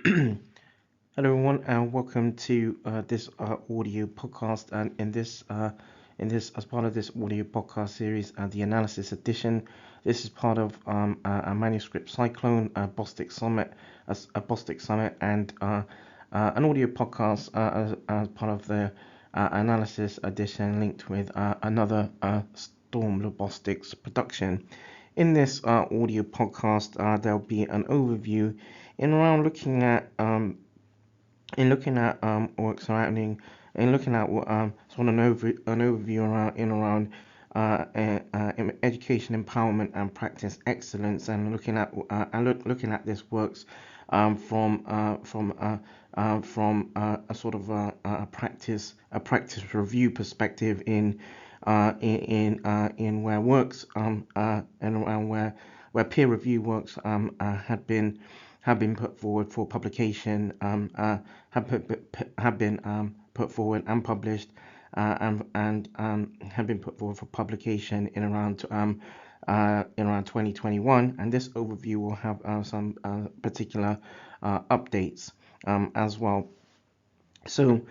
Hello everyone, and welcome to this audio podcast. And in this as part of this audio podcast series, the analysis edition. This is part of a Manuscript Cyclone, a Bostic Summit, and an audio podcast as part of the analysis edition, linked with another Storm Lobostics production. In this audio podcast, there'll be an overview in around looking at work surrounding and looking at sort of an overview around education empowerment and practice excellence, and looking at this works from a sort of a practice review perspective in where works and around where peer review works have been put forward for publication, have been put forward and published, and have been put forward for publication in around 2021. And this overview will have some particular updates as well. So,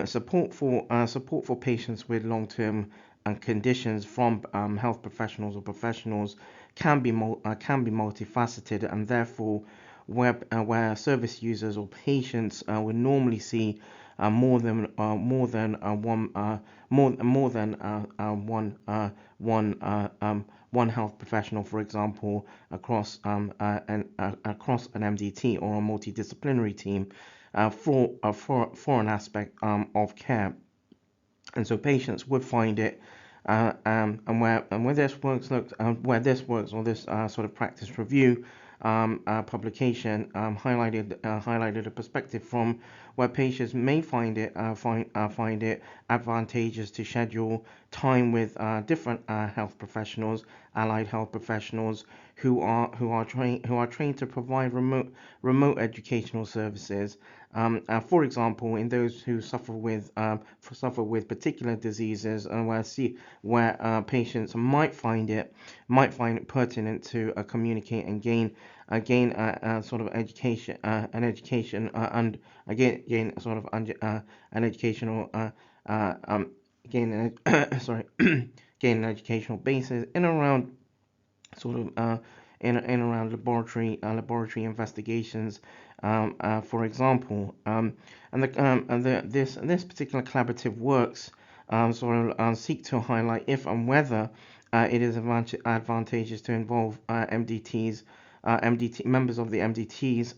support for patients with long-term conditions from health professionals or professionals can be multifaceted, and therefore, where service users or patients would normally see more than one health professional, for example, across across an MDT or a multidisciplinary team for an aspect of care. And so patients would find it, and where this works or this sort of practice review publication highlighted a perspective from where patients may find it advantageous to schedule time with different health professionals, allied health professionals who are trained to provide remote educational services. For example, in those who suffer with particular diseases, and where patients might find it pertinent to communicate and gain sort of education an education and gain sort of an educational gain sorry gain an educational basis in around sort of in around laboratory investigations, for example, this particular collaborative works sort of seek to highlight if and whether it is advantageous to involve members of the MDT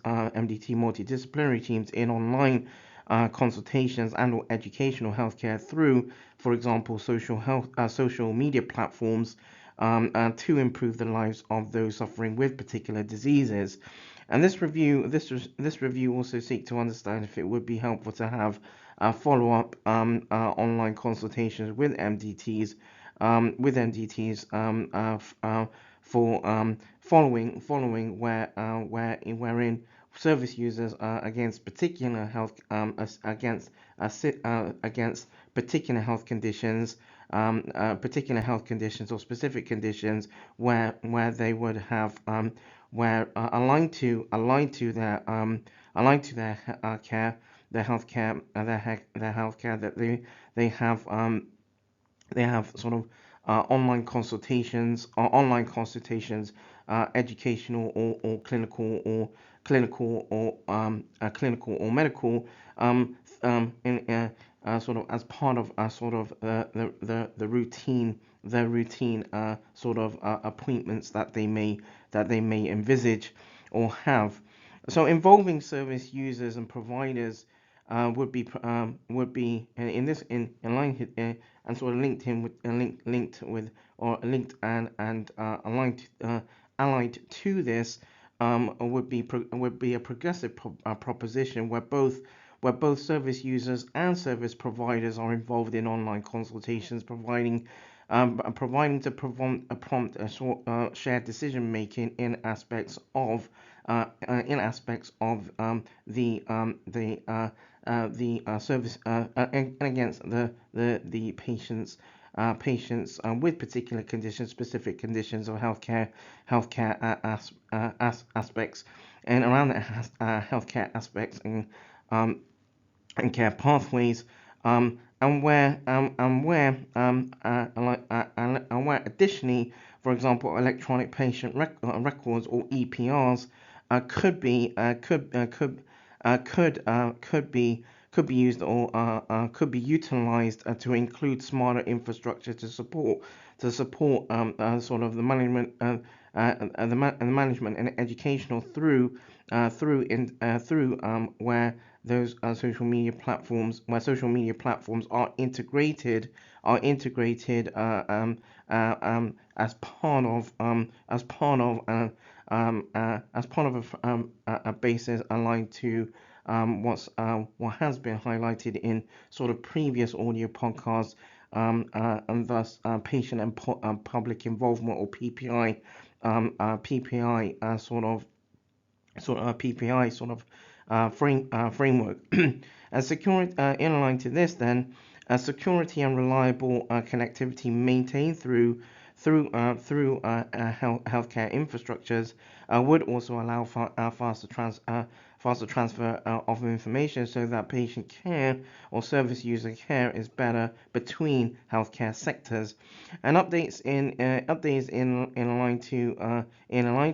multidisciplinary teams in online consultations and or educational healthcare through, for example, social media platforms, to improve the lives of those suffering with particular diseases. And this review also seek to understand if it would be helpful to have follow-up online consultations with MDTs, for following wherein service users against particular health against particular health conditions or specific conditions where they would have where aligned to their care, their healthcare, their healthcare, that they have sort of online consultations, educational or clinical or medical, in sort of as part of the routine sort of appointments that they may envisage or have. So involving service users and providers would be in this in line and sort of linked with or linked and allied to this, would be a progressive proposition where both service users and service providers are involved in online consultations, providing to prompt a shared decision making in aspects of the service and against the patient's patients with particular conditions, specific conditions of healthcare aspects, and around the healthcare aspects and care pathways, and where additionally, for example, electronic patient records or EPRs could be could be used or could be utilized to include smarter infrastructure to support sort of the management the management and educational through where those social media platforms are integrated as part of a basis aligned to what has been highlighted in sort of previous audio podcasts, and thus patient and public involvement, or PPI, PPI PPI framework. And security, in line to this, then, security and reliable connectivity maintained through healthcare infrastructures would also allow for faster transfer of information, so that patient care or service user care is better between healthcare sectors. And in line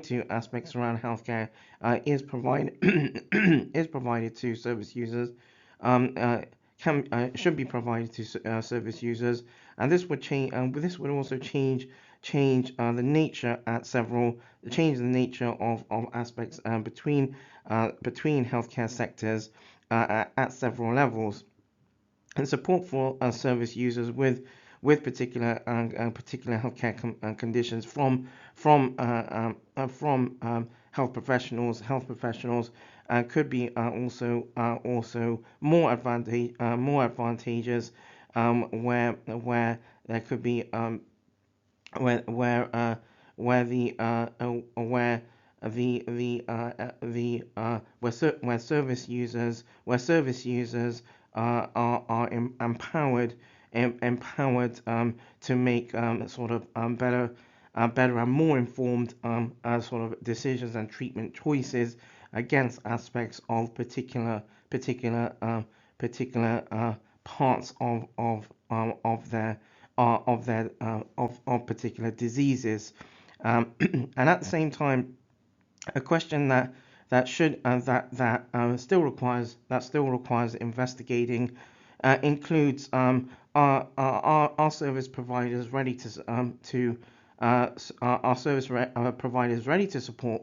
to aspects around healthcare is provided is provided to service users. Um, uh, should be provided to service users, and this would change. This would also change the nature at several change the nature of aspects between healthcare sectors at several levels, and support for service users with particular healthcare conditions from health professionals could be also more advantageous, where there could be where where the where service users are empowered to make better and more informed sort of decisions and treatment choices against aspects of particular parts of particular diseases. And at the same time, a question that should that still requires investigating includes, are service providers ready to support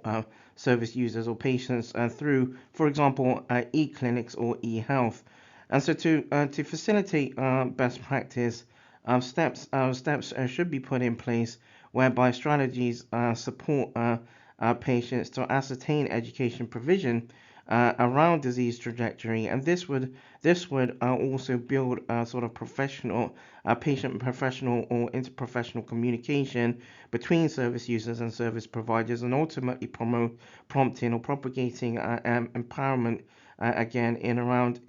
service users or patients through, for example, e-clinics or e-health. And so to facilitate best practice, steps should be put in place whereby strategies support patients to ascertain education provision around disease trajectory, and this would also build a sort of patient professional or interprofessional communication between service users and service providers, and ultimately prompting or propagating empowerment again in around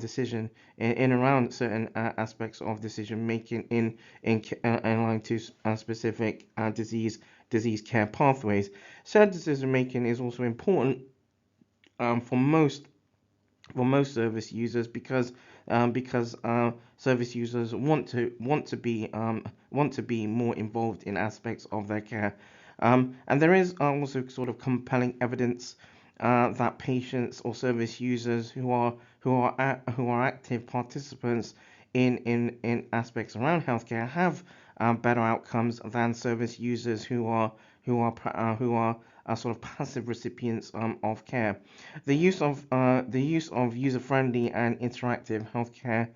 decision in around certain aspects of decision making in line to specific disease care pathways. Shared decision making is also important for most service users, because service users want to be more involved in aspects of their care, and there is also sort of compelling evidence that patients or service users who are active participants in aspects around healthcare have better outcomes than service users who are sort of passive recipients of care. The use of user-friendly and interactive healthcare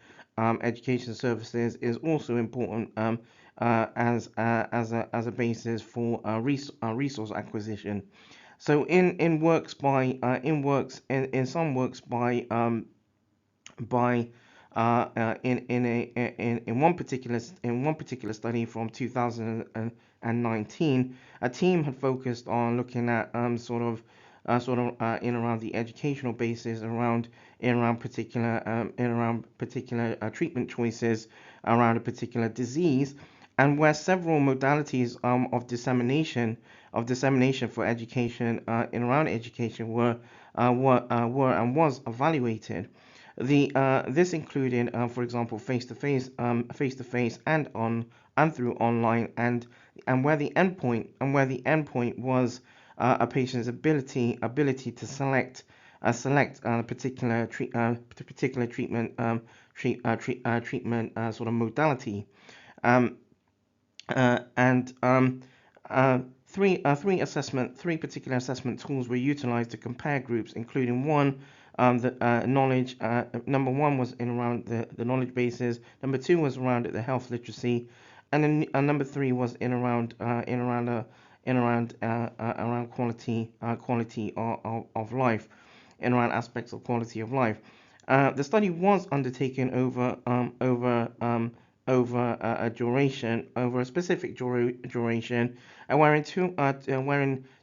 education services is also important, as a basis for resource acquisition. So in some works by in one particular study from 2019, a team had focused on looking at in around the educational basis, around particular treatment choices around a particular disease, and where several modalities of dissemination for education in around education were and was evaluated. This included, for example, face to face, and through online, and where the endpoint was a patient's ability to select particular treatment sort of modality. Um, and three particular assessment tools were utilized to compare groups, including one, the knowledge. Number one was in around the knowledge bases. Number two was around the health literacy, and then number three was around quality of life, in around aspects of quality of life. The study was undertaken over a specific duration, and wherein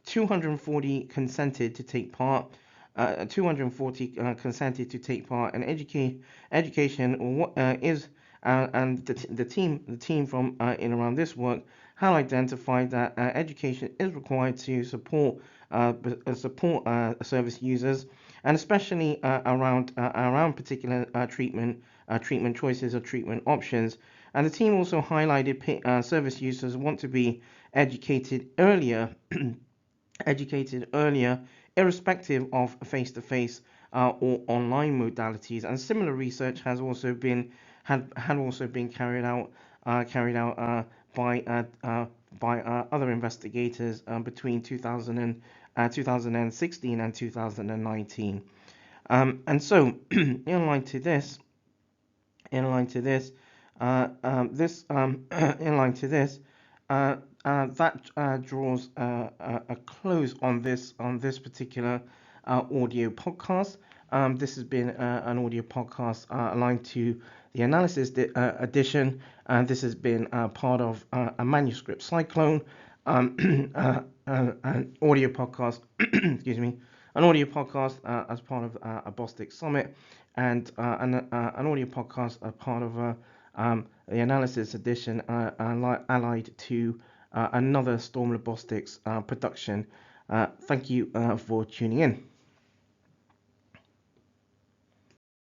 240 consented to take part. 240 consented to take part, and education is and the team from in around this work have identified that education is required to support service users, and especially around particular treatment choices or treatment options. And the team also highlighted service users want to be educated earlier, educated earlier, irrespective of face-to-face or online modalities. And similar research has also been had also been carried out by other investigators between 2016 and 2019. And so, in line to this, in line to this, this in line to this, that draws a close on this particular audio podcast. This has been an audio podcast aligned to the analysis edition, and this has been part of a manuscript Cyclone, an audio podcast. Excuse me, an audio podcast as part of a Bostic Summit, and an audio podcast as part of the analysis edition allied to another Storm Robotics production. Thank you for tuning in.